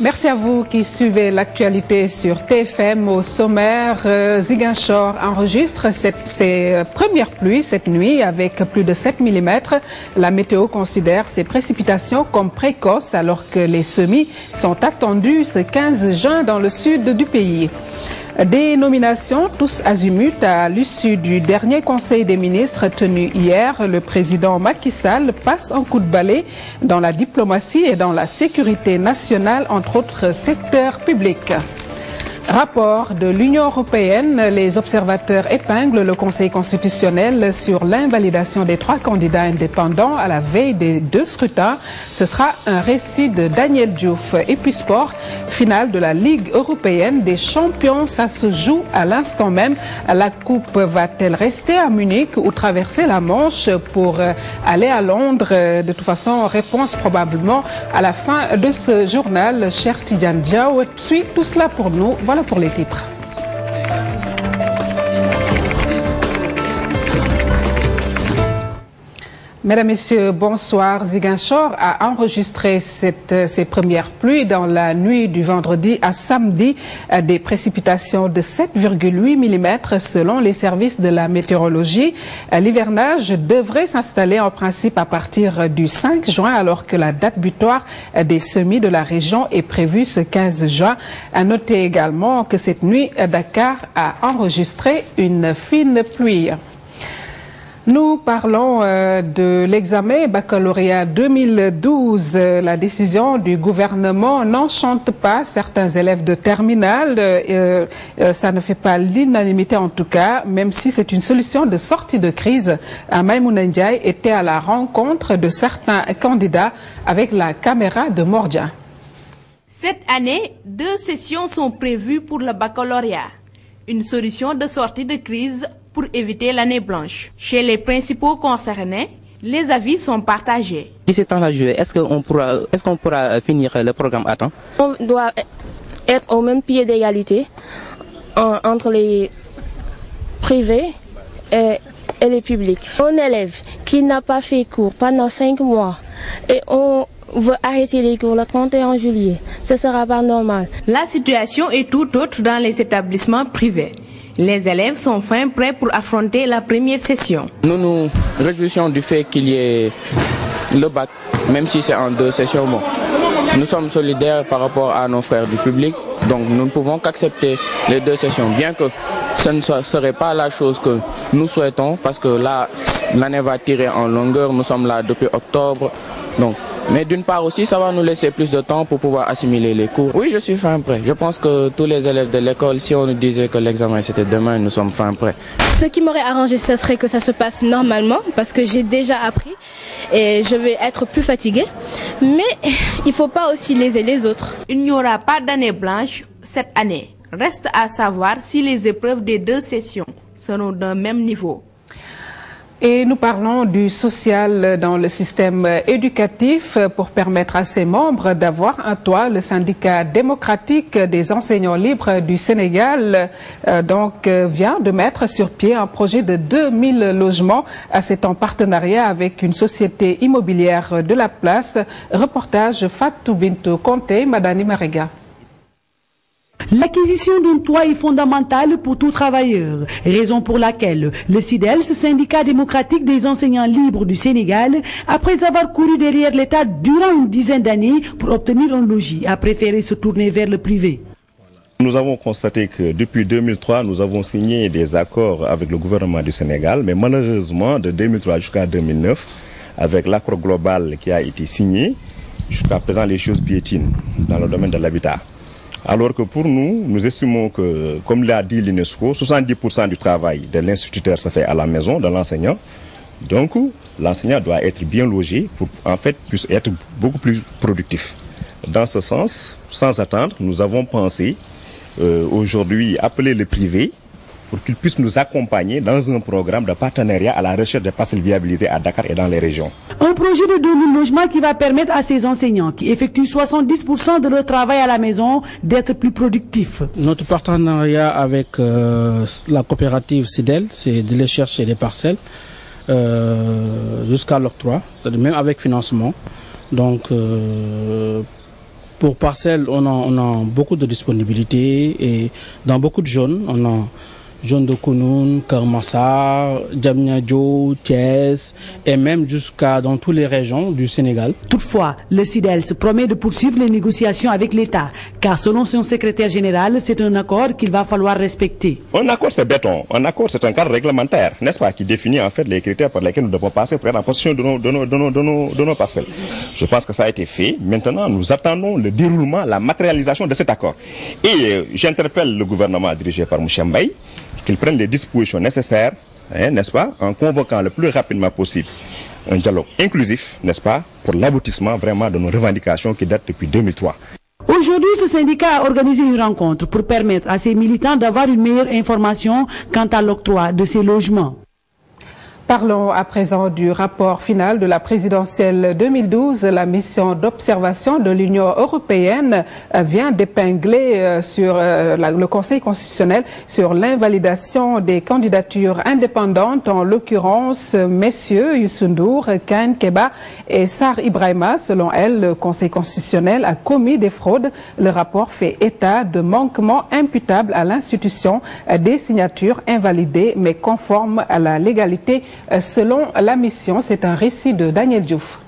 Merci à vous qui suivez l'actualité sur TFM. Au sommaire, Ziguinchor enregistre ses premières pluies cette nuit avec plus de 7 mm. La météo considère ces précipitations comme précoces alors que les semis sont attendus ce 15 juin dans le sud du pays. Des nominations tous azimuts à l'issue du dernier conseil des ministres tenu hier. Le président Macky Sall passe un coup de balai dans la diplomatie et dans la sécurité nationale, entre autres secteurs publics. Rapport de l'Union européenne, les observateurs épinglent le Conseil constitutionnel sur l'invalidation des 3 candidats indépendants à la veille des 2 scrutins. Ce sera un récit de Daniel Diouf. Et puis sport, finale de la Ligue européenne des champions, ça se joue à l'instant même. La coupe va-t-elle rester à Munich ou traverser la Manche pour aller à Londres? De toute façon, réponse probablement à la fin de ce journal. Cher Tidiane Diaw suit tout cela pour nous. Voilà pour les titres. Mesdames, Messieurs, bonsoir. Ziguinchor a enregistré ses premières pluies dans la nuit du vendredi à samedi, des précipitations de 7,8 mm selon les services de la météorologie. L'hivernage devrait s'installer en principe à partir du 5 juin alors que la date butoir des semis de la région est prévue ce 15 juin. À noter également que cette nuit, Dakar a enregistré une fine pluie. Nous parlons de l'examen baccalauréat 2012. La décision du gouvernement n'enchante pas certains élèves de terminale. Ça ne fait pas l'unanimité en tout cas, même si c'est une solution de sortie de crise. Maïmouna Ndiaye était à la rencontre de certains candidats avec la caméra de Mordia. Cette année, 2 sessions sont prévues pour le baccalauréat. Une solution de sortie de crise pour éviter l'année blanche. Chez les principaux concernés, les avis sont partagés. 17 ans à jouer, est-ce qu'on pourra finir le programme à temps? On doit être au même pied d'égalité entre les privés et les publics. Un élève qui n'a pas fait cours pendant 5 mois et on veut arrêter les cours le 31 juillet, ce sera pas normal. La situation est tout autre dans les établissements privés. Les élèves sont fin prêts pour affronter la première session. Nous nous réjouissons du fait qu'il y ait le bac, même si c'est en 2 sessions. Bon, nous sommes solidaires par rapport à nos frères du public, donc nous ne pouvons qu'accepter les 2 sessions, bien que ce ne serait pas la chose que nous souhaitons, parce que là, l'année va tirer en longueur, nous sommes là depuis octobre, donc. Mais d'une part aussi, ça va nous laisser plus de temps pour pouvoir assimiler les cours. Oui, je suis fin prêt. Je pense que tous les élèves de l'école, si on nous disait que l'examen c'était demain, nous sommes fin prêts. Ce qui m'aurait arrangé, ce serait que ça se passe normalement, parce que j'ai déjà appris et je vais être plus fatiguée. Mais il ne faut pas aussi léser les autres. Il n'y aura pas d'année blanche cette année. Reste à savoir si les épreuves des 2 sessions seront d'un même niveau. Et nous parlons du social dans le système éducatif pour permettre à ses membres d'avoir un toit. Le syndicat démocratique des enseignants libres du Sénégal vient de mettre sur pied un projet de 2000 logements. C'est en partenariat avec une société immobilière de la place. Reportage Fatou Bintou Conté, Madani Marega. L'acquisition d'un toit est fondamentale pour tout travailleur, raison pour laquelle le SIDELS, syndicat démocratique des enseignants libres du Sénégal, après avoir couru derrière l'État durant une dizaine d'années pour obtenir un logis, a préféré se tourner vers le privé. Nous avons constaté que depuis 2003, nous avons signé des accords avec le gouvernement du Sénégal, mais malheureusement, de 2003 jusqu'à 2009, avec l'accord global qui a été signé, jusqu'à présent les choses piétinent dans le domaine de l'habitat. Alors que pour nous, nous estimons que, comme l'a dit l'UNESCO, 70% du travail de l'instituteur se fait à la maison de l'enseignant. Donc, l'enseignant doit être bien logé pour, en fait, puisse être beaucoup plus productif. Dans ce sens, sans attendre, nous avons pensé aujourd'hui appeler le privé pour qu'il puisse nous accompagner dans un programme de partenariat à la recherche de parcelles viabilisées à Dakar et dans les régions. Un projet de 2000 logements qui va permettre à ces enseignants qui effectuent 70% de leur travail à la maison d'être plus productifs. Notre partenariat avec la coopérative SIDEL, c'est de les chercher des parcelles jusqu'à l'octroi, c'est-à-dire même avec financement. Donc Pour parcelles, on a beaucoup de disponibilité et dans beaucoup de zones, on a zone de Kounoun, Kermassar, Diamniadio, Thiès et même jusqu'à dans toutes les régions du Sénégal. Toutefois, le SIDEL se promet de poursuivre les négociations avec l'État, car selon son secrétaire général, c'est un accord qu'il va falloir respecter. Un accord, c'est béton. Un accord, c'est un cadre réglementaire, n'est-ce pas, qui définit en fait les critères par lesquels nous devons passer pour être en possession de nos parcelles. Je pense que ça a été fait. Maintenant, nous attendons le déroulement, la matérialisation de cet accord. Et j'interpelle le gouvernement dirigé par Moussa Mbaye qu'ils prennent les dispositions nécessaires, n'est-ce pas, en convoquant le plus rapidement possible un dialogue inclusif, n'est-ce pas, pour l'aboutissement vraiment de nos revendications qui datent depuis 2003. Aujourd'hui, ce syndicat a organisé une rencontre pour permettre à ses militants d'avoir une meilleure information quant à l'octroi de ces logements. Parlons à présent du rapport final de la présidentielle 2012. La mission d'observation de l'Union européenne vient d'épingler sur le Conseil constitutionnel sur l'invalidation des candidatures indépendantes, en l'occurrence messieurs Youssou Ndour, Kane Keba et Sarr Ibrahima. Selon elle, le Conseil constitutionnel a commis des fraudes. Le rapport fait état de manquements imputables à l'institution, des signatures invalidées mais conformes à la légalité. Selon la mission, c'est un récit de Daniel Diouf.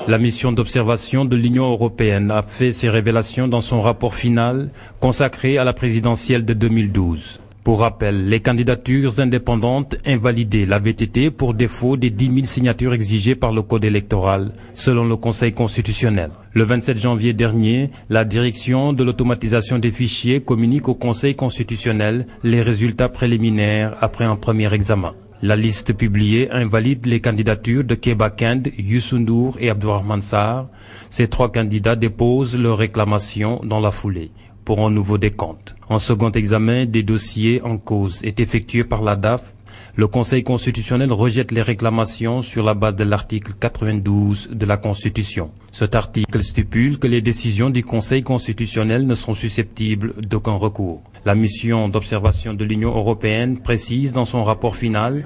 La mission d'observation de l'Union européenne a fait ses révélations dans son rapport final consacré à la présidentielle de 2012. Pour rappel, les candidatures indépendantes invalidées l'avaient été pour défaut des 10 000 signatures exigées par le Code électoral, selon le Conseil constitutionnel. Le 27 janvier dernier, la direction de l'automatisation des fichiers communique au Conseil constitutionnel les résultats préliminaires après un premier examen. La liste publiée invalide les candidatures de Keba Kand, Youssou Ndour et Abdourahmane Sarr. Ces trois candidats déposent leurs réclamations dans la foulée pour un nouveau décompte. Un second examen des dossiers en cause est effectué par la DAF. Le Conseil constitutionnel rejette les réclamations sur la base de l'article 92 de la Constitution. Cet article stipule que les décisions du Conseil constitutionnel ne sont susceptibles d'aucun recours. La mission d'observation de l'Union européenne précise dans son rapport final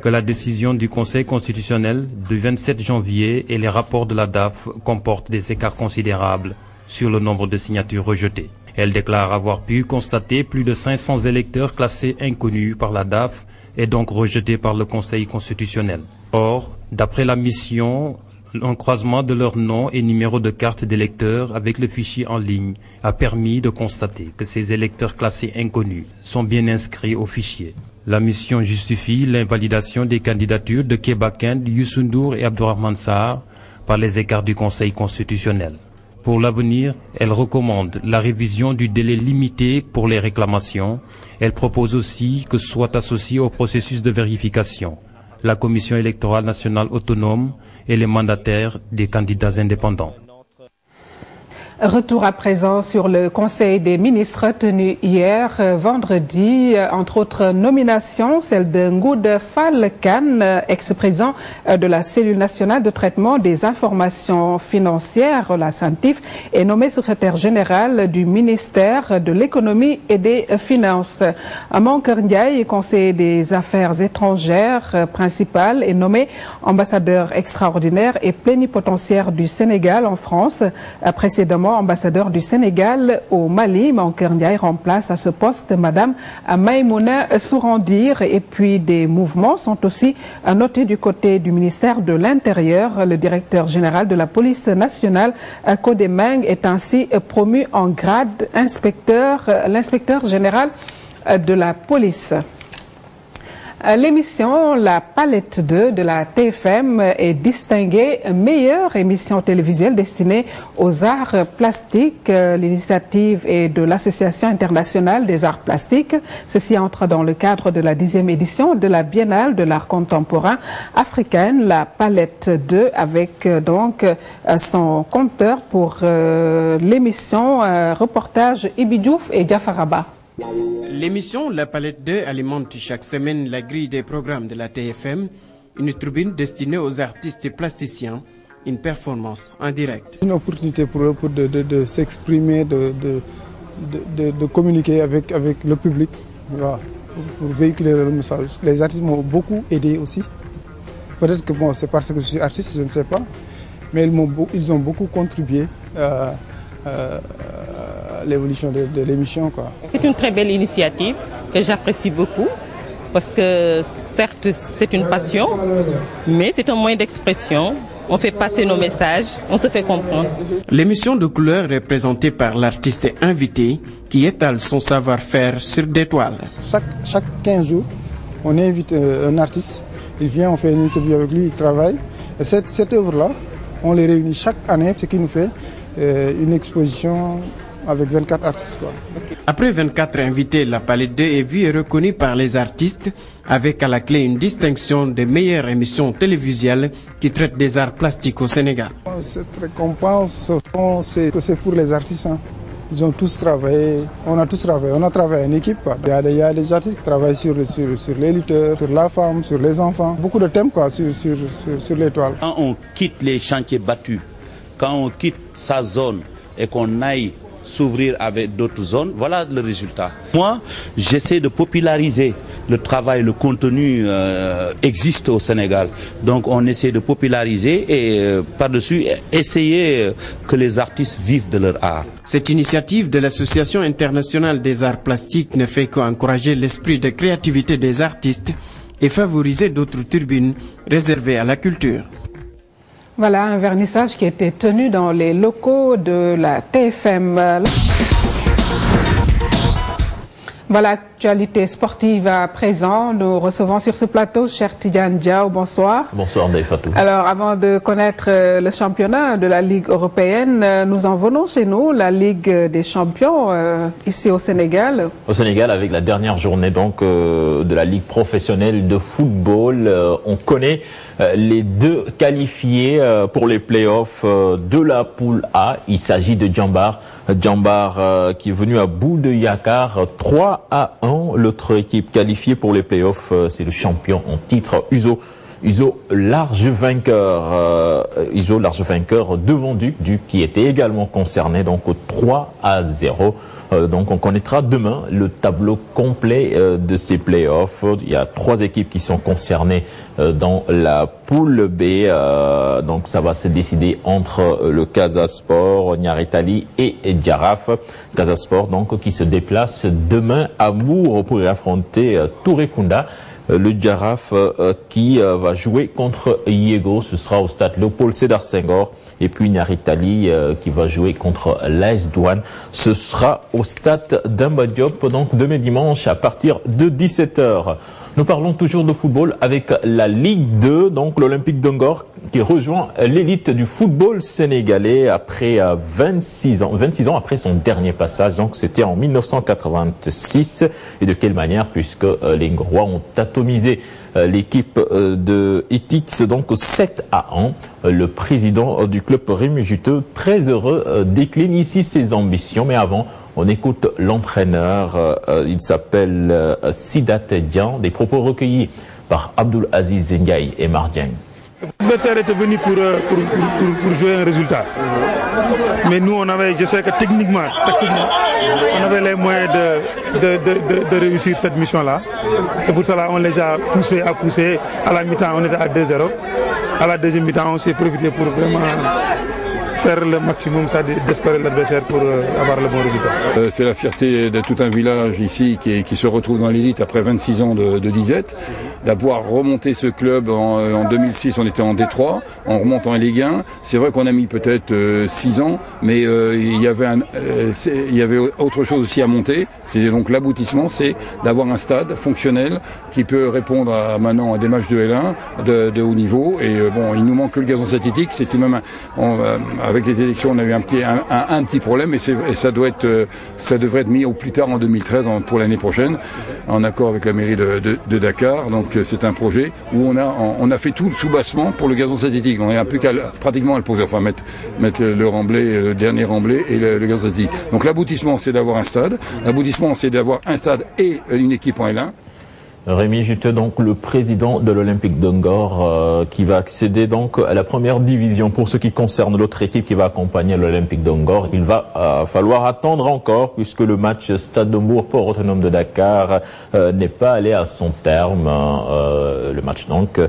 que la décision du Conseil constitutionnel du 27 janvier et les rapports de la DAF comportent des écarts considérables sur le nombre de signatures rejetées. Elle déclare avoir pu constater plus de 500 électeurs classés inconnus par la DAF et donc rejetés par le Conseil constitutionnel. Or, d'après la mission, un croisement de leurs noms et numéros de carte d'électeurs avec le fichier en ligne a permis de constater que ces électeurs classés inconnus sont bien inscrits au fichier. La mission justifie l'invalidation des candidatures de Keba Kand, Youssou Ndour et Abdourahmane Sarr par les écarts du Conseil constitutionnel. Pour l'avenir, elle recommande la révision du délai limité pour les réclamations. Elle propose aussi que soit associé au processus de vérification la Commission électorale nationale autonome et les mandataires des candidats indépendants. Retour à présent sur le Conseil des ministres tenu hier vendredi, entre autres nominations, celle de Ngouda Fall Kane, ex-président de la cellule nationale de traitement des informations financières, la CENTIF, est nommé secrétaire général du ministère de l'économie et des finances. Mankeur Ndiaye, conseiller des affaires étrangères principal, est nommé ambassadeur extraordinaire et plénipotentiaire du Sénégal en France, précédemment ambassadeur du Sénégal au Mali. Mankeur Ndiaye remplace à ce poste Madame Maïmouna Sourandir. Et puis des mouvements sont aussi notés du côté du ministère de l'Intérieur. Le directeur général de la police nationale, Codemeng, est ainsi promu en grade l'inspecteur général de la police. L'émission La Palette 2 de la TFM est distinguée meilleure émission télévisuelle destinée aux arts plastiques. L'initiative est de l'Association internationale des arts plastiques. Ceci entre dans le cadre de la 10e édition de la Biennale de l'art contemporain africaine. La Palette 2 avec donc son compteur pour l'émission reportage Ibi Diouf et Diafaraba. L'émission La Palette 2 alimente chaque semaine la grille des programmes de la TFM, une tribune destinée aux artistes et plasticiens, une performance en direct. Une opportunité pour eux de s'exprimer, de communiquer avec le public, voilà, pour véhiculer le message. Les artistes m'ont beaucoup aidé aussi. Peut-être que bon, c'est parce que je suis artiste, je ne sais pas. mais ils ont beaucoup contribué à l'évolution de l'émission. C'est une très belle initiative que j'apprécie beaucoup parce que certes c'est une passion, mais c'est un moyen d'expression. On fait passer nos messages, on se fait comprendre. L'émission de couleur est présentée par l'artiste invité qui étale son savoir-faire sur des toiles. Chaque 15 jours, on invite un artiste, il vient, on fait une interview avec lui, il travaille. Et cette œuvre-là, on les réunit chaque année, ce qui nous fait une exposition avec 24 artistes. Après 24 invités, la palette 2 est vue et reconnue par les artistes avec à la clé une distinction des meilleures émissions télévisuelles qui traitent des arts plastiques au Sénégal. Cette récompense, c'est pour les artistes. Ils ont tous travaillé, on a tous travaillé, on a travaillé en équipe. Il y a des artistes qui travaillent sur les lutteurs, sur la femme, sur les enfants, beaucoup de thèmes sur l'étoile. Quand on quitte les chantiers battus, quand on quitte sa zone et qu'on aille s'ouvrir avec d'autres zones, voilà le résultat. Moi, j'essaie de populariser le travail, le contenu existe au Sénégal. Donc on essaie de populariser et par-dessus essayer que les artistes vivent de leur art. Cette initiative de l'Association internationale des arts plastiques ne fait qu'encourager l'esprit de créativité des artistes et favoriser d'autres tribunes réservées à la culture. Voilà un vernissage qui était tenu dans les locaux de la TFM. Voilà, actualité sportive à présent. Nous recevons sur ce plateau Cheikh Tidiane Diaw. Bonsoir. Bonsoir Ndeye Fatou. Alors, avant de connaître le championnat de la Ligue européenne, nous en venons chez nous, la Ligue des champions, ici au Sénégal. Au Sénégal, avec la dernière journée donc de la Ligue professionnelle de football, on connaît les deux qualifiés pour les playoffs de la poule A. Il s'agit de Djambar qui est venu à bout de Yakar 3-1. L'autre équipe qualifiée pour les playoffs, c'est le champion en titre Uzo large vainqueur. Uzo large vainqueur devant Duc qui était également concerné, donc 3-0. Donc on connaîtra demain le tableau complet de ces playoffs. Il y a 3 équipes qui sont concernées dans la poule B. Donc ça va se décider entre le Casa Sport, Niaritali et Djaraf. Casa Sport donc qui se déplace demain à Mour pour affronter Tourekunda. Le Djaraf qui va jouer contre Yego, ce sera au stade Léopold Sédar Senghor. Et puis Niaritali qui va jouer contre l'AS Douane, ce sera au stade Demba Diop, donc demain dimanche à partir de 17h. Nous parlons toujours de football avec la Ligue 2, donc l'Olympique de Ngor qui rejoint l'élite du football sénégalais après 26 ans après son dernier passage. Donc c'était en 1986. Et de quelle manière, puisque les Ngorois ont atomisé l'équipe de Itix donc 7-1. Le président du club Rémi Juteux, très heureux, décline ici ses ambitions. Mais avant, on écoute l'entraîneur, il s'appelle Sidat Dian, des propos recueillis par Abdoul Aziz Ndiaye et Mardieng. L'adversaire était venu pour jouer un résultat. Mais nous, je sais que techniquement, on avait les moyens de réussir cette mission-là. C'est pour cela qu'on les a poussés à pousser. À la mi-temps, on était à 2-0. À la deuxième mi-temps, on s'est profité pour vraiment faire le maximum, d'espérer l'adversaire pour avoir le bon résultat. C'est la fierté de tout un village ici qui se retrouve dans l'élite après 26 ans de disette. D'avoir remonté ce club en 2006, on était en D3, on remonte en Ligue 1. C'est vrai qu'on a mis peut-être 6 ans, mais il y avait autre chose aussi à monter. C'est donc l'aboutissement, c'est d'avoir un stade fonctionnel qui peut répondre maintenant à des matchs de L1 de haut niveau. Et bon, il nous manque que le gazon synthétique. C'est tout de même avec les élections, on a eu un petit problème et ça devrait être mis au plus tard en 2013 pour l'année prochaine, en accord avec la mairie de Dakar. Donc c'est un projet où on a fait tout le soubassement pour le gazon synthétique. On n'a plus qu'à pratiquement à le poser, enfin mettre le remblai, le dernier remblai et le gazon synthétique. Donc l'aboutissement, c'est d'avoir un stade. L'aboutissement, c'est d'avoir un stade et une équipe en L1. Rémi Juteux, donc le président de l'Olympique de Ngor, qui va accéder donc à la première division. Pour ce qui concerne l'autre équipe qui va accompagner l'Olympique de Ngor, il va falloir attendre encore puisque le match Stade de Mour Port Autonome de Dakar n'est pas allé à son terme. Le match donc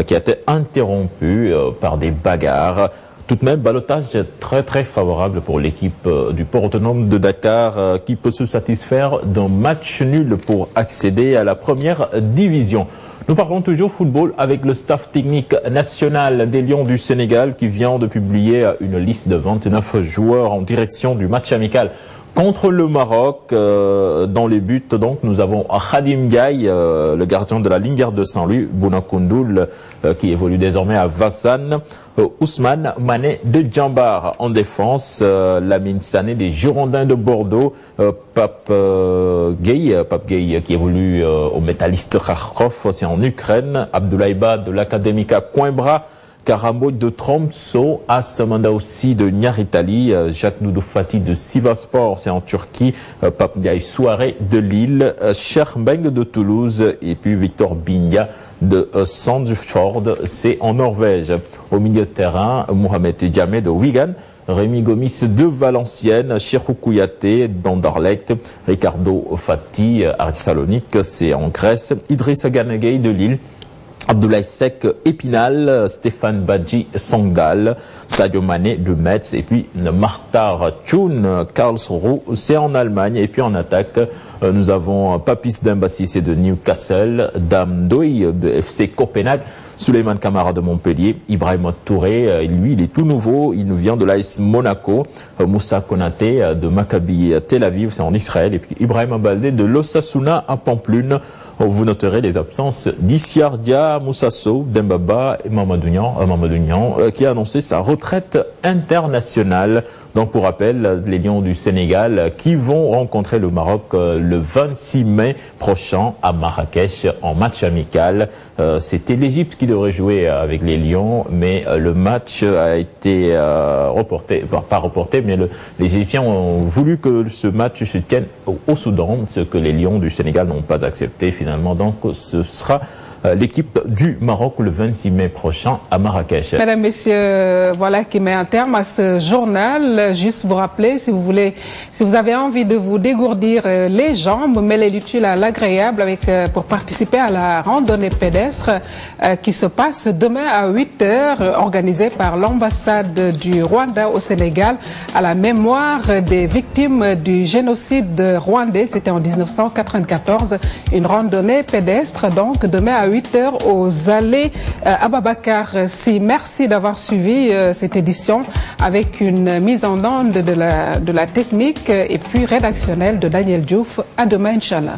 qui a été interrompu par des bagarres. Tout de même, ballottage très favorable pour l'équipe du Port autonome de Dakar qui peut se satisfaire d'un match nul pour accéder à la première division. Nous parlons toujours football avec le staff technique national des Lions du Sénégal qui vient de publier une liste de 29 joueurs en direction du match amical contre le Maroc. Dans les buts, donc, nous avons Khadim Gaye, le gardien de la Linguère de Saint-Louis, Bouna Koundoul, qui évolue désormais à Vassan, Ousmane Mané de Djambar en défense, Lamine Sané des Girondins de Bordeaux, Pape Gueye qui évolue au Métalliste Kharkov, c'est en Ukraine, Abdoulaye Ba de l'Académica Coimbra, Karambo de Tromsø, Assamanda aussi de Nyaritali, Jacques Noudoufati de Sivasspor, c'est en Turquie, Pape Ndiaye Souaré de Lille, Chermbeng de Toulouse et puis Victor Bigna de Sandefjord, c'est en Norvège. Au milieu de terrain, Mohamed Diamé de Wigan, Rémi Gomis de Valenciennes, Cheikhou Kouyaté d'Anderlecht, Ricardo Fati à Salonique, c'est en Grèce, Idrissa Gana Gueye de Lille, Abdoulaye Seck Épinal, Stéphane Badji Sangdal, Sadio Mané de Metz et puis Martar Thioun, Karlsruhe, c'est en Allemagne. Et puis en attaque, nous avons Papis Dembassi, c'est de Newcastle, Dam Doy de FC Copenhague, Souleymane Camara de Montpellier, Ibrahima Touré, lui il est tout nouveau, il nous vient de l'AS Monaco, Moussa Konaté de Maccabi Tel Aviv, c'est en Israël, et puis Ibrahima Baldé de l'Osasuna à Pamplune. Vous noterez les absences d'Issiardia, Moussasso, Dembaba et Mamadou Niang, qui a annoncé sa retraite internationale. Donc pour rappel, les Lions du Sénégal qui vont rencontrer le Maroc le 26 mai prochain à Marrakech en match amical. C'était l'Égypte qui devrait jouer avec les Lions, mais le match a été reporté, pas reporté, mais les Égyptiens ont voulu que ce match se tienne au Soudan, ce que les Lions du Sénégal n'ont pas accepté finalement. Donc ce sera l'équipe du Maroc le 26 mai prochain à Marrakech. Mesdames, Messieurs, voilà qui met un terme à ce journal. Juste vous rappeler, si vous avez envie de vous dégourdir les jambes, mêler l'utile à l'agréable pour participer à la randonnée pédestre qui se passe demain à 8h, organisée par l'ambassade du Rwanda au Sénégal à la mémoire des victimes du génocide rwandais. C'était en 1994. Une randonnée pédestre, donc demain à 8h aux allées Ababacar Sy. Merci d'avoir suivi cette édition avec une mise en onde de la technique et puis rédactionnelle de Daniel Diouf. À demain, Inch'Allah.